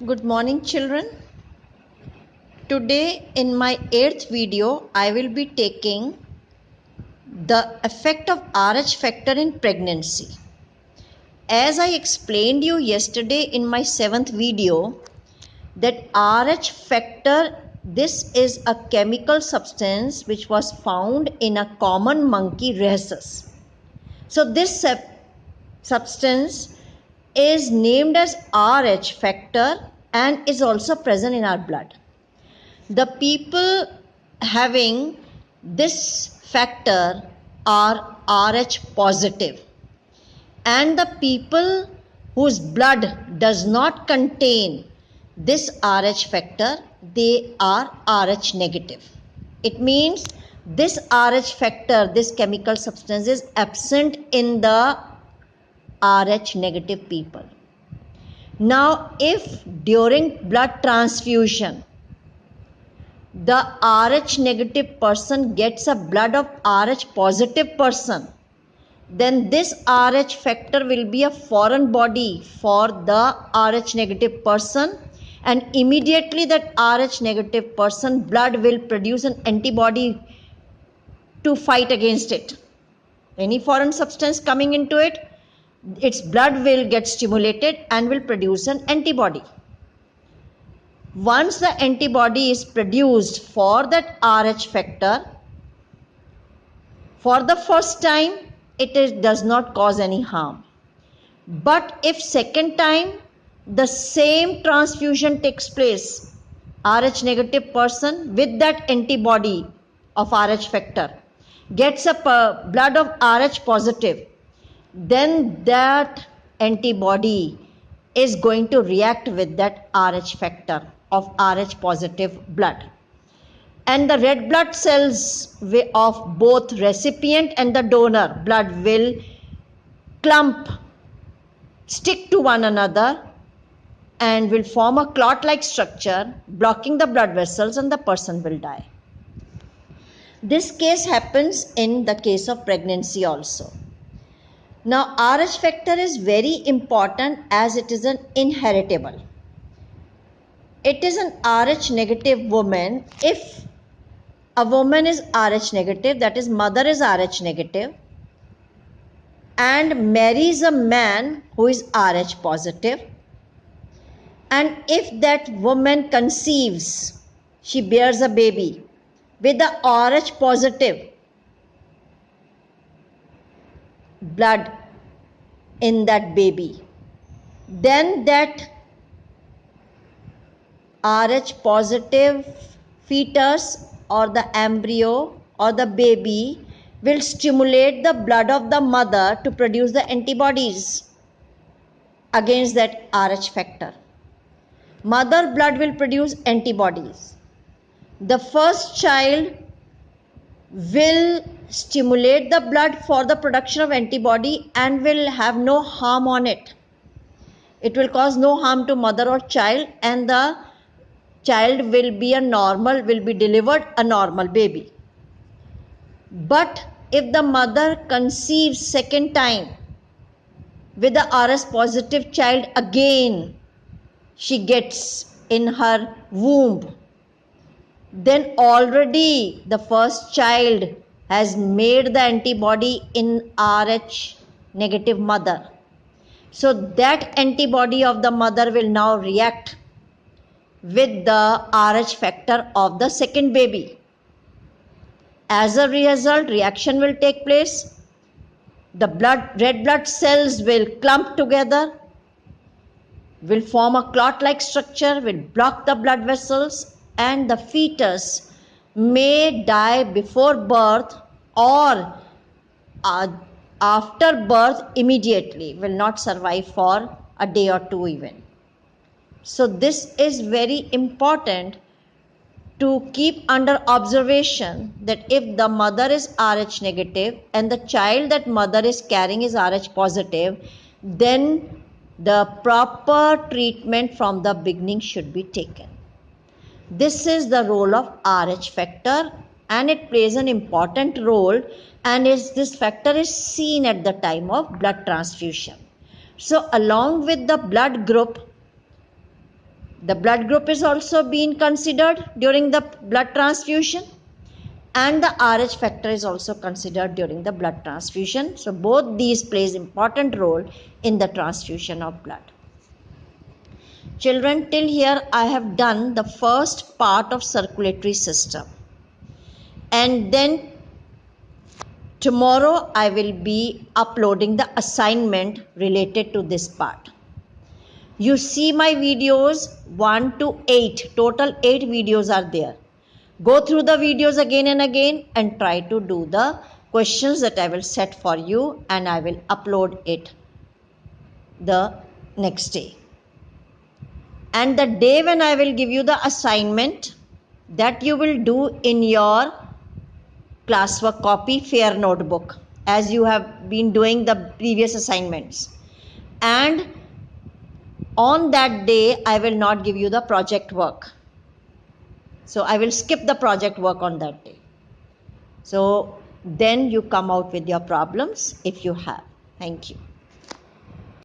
Good morning, children. Today in my 8th video, I will be taking the effect of RH factor in pregnancy. As I explained you yesterday in my 7th video, that RH factor, this is a chemical substance which was found in a common monkey rhesus. So this substance is named as RH factor and is also present in our blood. The people having this factor are RH positive, and the people whose blood does not contain this RH factor, they are RH negative. It means this RH factor, this chemical substance, is absent in the RH negative people. Now, if during blood transfusion the RH negative person gets a blood of RH positive person, then this RH factor will be a foreign body for the RH negative person, and immediately that RH negative person blood will produce an antibody to fight against it. Any foreign substance coming into it, its blood will get stimulated and will produce an antibody. Once the antibody is produced for that RH factor, for the first time it does not cause any harm. But if second time the same transfusion takes place, RH negative person with that antibody of RH factor gets a blood of RH positive, then that antibody is going to react with that RH factor of RH positive blood, and the red blood cells of both recipient and the donor blood will stick to one another and will form a clot-like structure blocking the blood vessels, and the person will die. This case happens in the case of pregnancy also. Now, RH factor is very important as it is an inheritable. It is an RH negative woman. If a woman is RH negative, that is mother is RH negative, and marries a man who is RH positive, and if that woman conceives, she bears a baby with a RH positive blood in that baby, then that RH positive fetus or the embryo or the baby will stimulate the blood of the mother to produce the antibodies against that RH factor. Mother blood will produce antibodies. The first child will stimulate the blood for the production of antibody and will have no harm on it. It will cause no harm to mother or child, and the child will be delivered a normal baby. But if the mother conceives second time with the RH positive child, again she gets in her womb, then already the first child has made the antibody in RH negative mother. So that antibody of the mother will now react with the RH factor of the second baby. As a result, reaction will take place. The red blood cells will clump together, will form a clot-like structure, will block the blood vessels, and the fetus may die before birth or after birth immediately, will not survive for a day or two even. So this is very important to keep under observation, that if the mother is RH negative and the child that mother is carrying is RH positive, then the proper treatment from the beginning should be taken. This is the role of RH factor, and it plays an important role, and this factor is seen at the time of blood transfusion. So along with the blood group, The blood group is also being considered during the blood transfusion, and the RH factor is also considered during the blood transfusion. So both these plays important role in the transfusion of blood. Children, till here I have done the first part of circulatory system, and then tomorrow I will be uploading the assignment related to this part. You see my videos 1 to 8, total 8 videos are there. Go through the videos again and again and try to do the questions that I will set for you, and I will upload it the next day. And the day when I will give you the assignment, that you will do in your classwork copy, fair notebook, as you have been doing the previous assignments. And on that day I will not give you the project work. So I will skip the project work on that day. So then you come out with your problems if you have. Thank you.